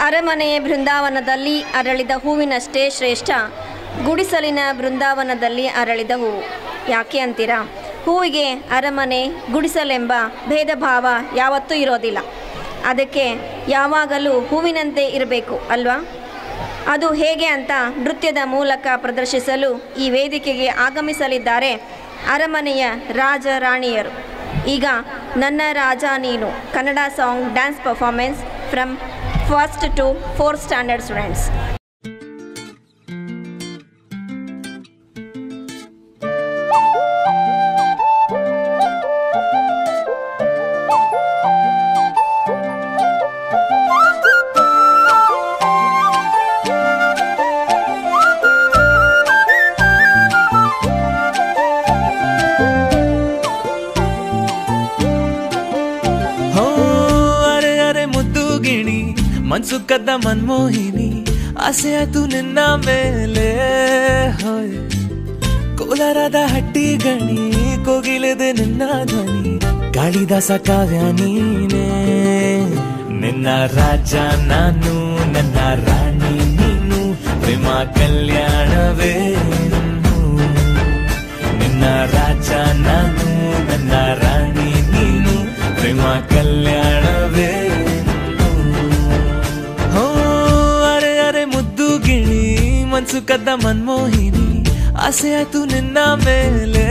ಅರಮನೆಯ ಬೃಂದಾವನದಲ್ಲಿ ಅರಳಿದ ಹೂವಿನಷ್ಟೇ ಶ್ರೇಷ್ಠ ಗುಡಿಸಲಿನ ಬೃಂದಾವನದಲ್ಲಿ ಅರಳಿದ ಹೂವು. ಯಾಕೆ ಅಂತೀರಾ? ಹೂವಿಗೆ ಅರಮನೆ ಗುಡಿಸಲೆಂಬ ಭೇದ ಭಾವ ಯಾವತ್ತೂ ಇರೋದಿಲ್ಲ. ಅದಕ್ಕೆ ಯಾವಾಗಲೂ ಹೂವಿನಂತೆ ಇರಬೇಕು ಅಲ್ವಾ? ಅದು ಹೇಗೆ ಅಂತ ನೃತ್ಯದ ಮೂಲಕ ಪ್ರದರ್ಶಿಸಲು ಈ ವೇದಿಕೆಗೆ ಆಗಮಿಸಲಿದ್ದಾರೆ ಅರಮನೆಯ ರಾಜ ರಾಣಿಯರು. ಈಗ ನನ್ನ ರಾಜ ನೀನು Kannada song dance performance from 1st to 4th standard students. ಮನ್ಸು ಕದ್ದ ಮನ್ಮೋಹಿನಿ ಆಸೆ ಆತು ನಿನ್ನ ಮೇಲೆ. ಹೋಯ್ ಕೋಲಾರದ ಹಟ್ಟಿ ಗಣಿ ಕೋಗಿಲೆದೆ ನಿನ್ನ ಧ್ವನಿ. ಕಾಳಿದಾಸ ಕಾವ್ಯ ನೀನೇ, ನಿನ್ನ ರಾಜ ನಾನು, ನನ್ನ ರಾಣಿ ನೀನು. ಪ್ರೇಮ ಕಲ್ಯಾಣವೇ ನಿನ್ನ ರಾಜ ನಾನು, ನನ್ನ ರಾಣಿ ನೀನು. ಪ್ರೇಮ ಕಲ್ಯಾಣವೇ. ಮನ್ಸು ಕದ್ದ ಮನ್ಮೋಹಿನಿ ಆಸೆ ಆತು ನಿನ್ನ ಮೇಲೆ.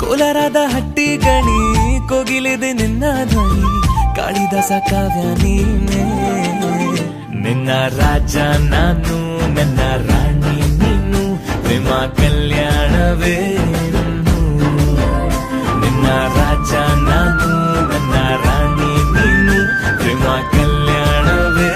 ಕೋಲಾರದ ಹಟ್ಟಿ ಗಣಿ ಕೋಗಿಲಿದೆ ನಿನ್ನ ಧ್ವನಿ. ಕಾಳಿದಾಸ ಕಾವ್ಯ ನೀನೇ, ನಿನ್ನ ರಾಜ ನಾನು, ನನ್ನ ರಾಣಿ ನೀನು. ಪ್ರೇಮ ಕಲ್ಯಾಣವೇ ನಿನ್ನ ರಾಜ ನಾನು, ನನ್ನ ರಾಣಿ ನೀನು. ಪ್ರೇಮ ಕಲ್ಯಾಣವೇ.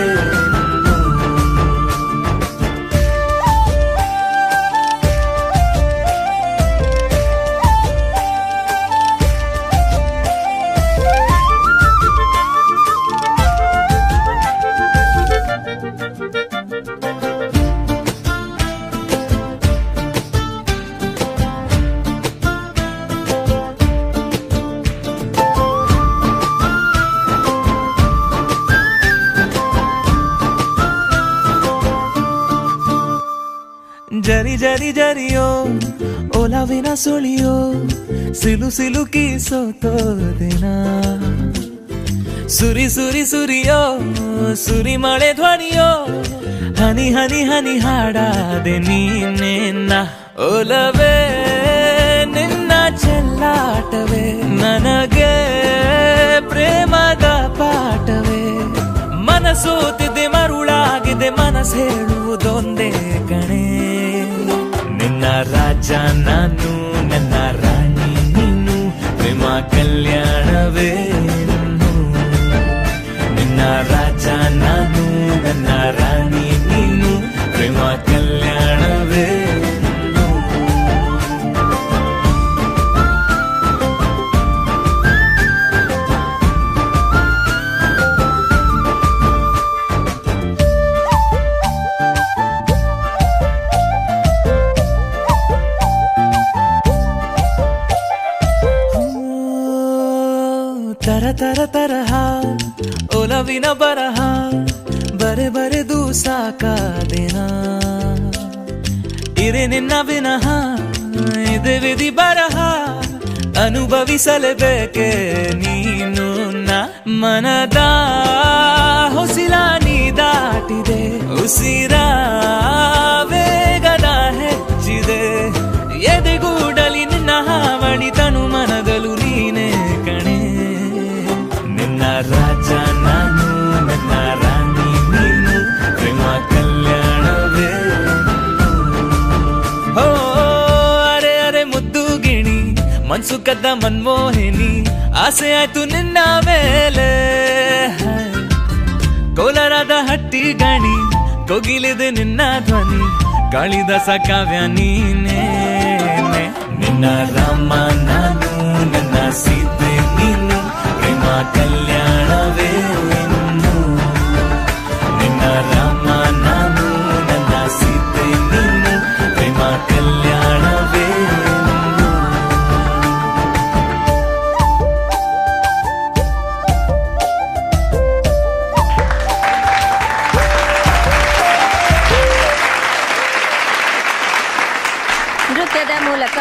ಜರಿ ಜರಿ ಜರಿಯೋ ಓಲಾವಿನ ಸುಳಿಯೋ ಸಿಲು ಸಿಲುಕಿ ಸೋತೋದಿನ. ಸುರಿ ಸುರಿ ಸುರಿಯೋ ಸುರಿ ಮಳೆ ಧ್ವನಿಯೋ ಹನಿ ಹನಿ ಹನಿ ಹಾಡಾದೆ ನೀನೇನ. ಓಲವೇ ನಿನ್ನ ಚೆಲ್ಲಾಟವೇ ನನಗೆ ಪ್ರೇಮದ ಪಾಠವೇ. ಮನಸೋತಿದೆ ಮರುಳಾಗಿದೆ ಮನಸ್ಸು ಹೇಳುವುದೊಂದೇ ಕಣೆ. ನಿನ್ನ ರಾಜ ನಾನು, ನನ್ನ ರಾಣಿ ನೀನು. ಪ್ರೇಮ ಕಲ್ಯಾಣವೇ ನಿನ್ನ ರಾಜ ನಾನು, ನನ್ನ ರಾಣಿ ನೀನು. ಪ್ರೇಮ ಕಲ್ಯಾಣವೇ. ತರ ತರ ತರಹ ಒಲವಿನ ಬರಹ ಬರೆ ಬರೆದು ಸಾಕಾದೆನ. ಇರೆ ನಿನ್ನ ವಿನಃ ಇದೆ ವಿಧಿ ಬರಹ ಅನುಭವಿಸಲೇಬೇಕೆ ನೀನು. ಮನದ ಹೊಸಿಲ ನೀ ದಾಟಿದೆ ಉಸಿರ ವೇಗದ ಹೆಚ್ಚಿದೆ. ಎದೆಗೂಡಲಿ ನಿನ್ನ ಹಾವಳಿ ತನು ಮನದಲು ನೀನೇ ಕಣೆ. ನಿನ್ನ ರಾಜ ನಾನು, ನನ್ನ ರಾಣಿ ನೀನು. ಪ್ರೇಮ ಕಲ್ಯಾಣವೇ. ಹೋ ಅರೆ ಅರೆ ಮುದ್ದು ಗಿಣಿ ಮನ್ಸು ಕದ್ದ ಮನ್ಮೋಹಿನಿ ಆಸೆ ಆಯ್ತು ನಿನ್ನ ಮೇಲೆ. ಕೋಲಾರದ ಹಟ್ಟಿ ಗಣಿ ಕೋಗಿಲಿದೆ ನಿನ್ನ ಧ್ವನಿ. ಕಾಳಿದಾಸ ಕಾವ್ಯ ನೀನೇ, ನಿನ್ನ ರಾಮ ನಾನು, ನನ್ನ ಸೀತೆ ನೀನು. ಪ್ರೇಮ ಕಲ್ಯಾಣವೇ ನಿನ್ನ ರಾಮ ನಾನು, ನನ್ನ ಸೀತೆ ನೀನು. ಪ್ರೇಮ ಕಲ್ಯಾಣವೇ. ನೃತ್ಯದ ಮೂಲಕ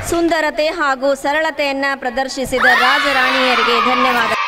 ಸುಂದರತೆ ಹಾಗೂ ಸರಳತೆಯನ್ನು ಪ್ರದರ್ಶಿಸಿದ ರಾಜರಾಣಿಯರಿಗೆ ಧನ್ಯವಾದ.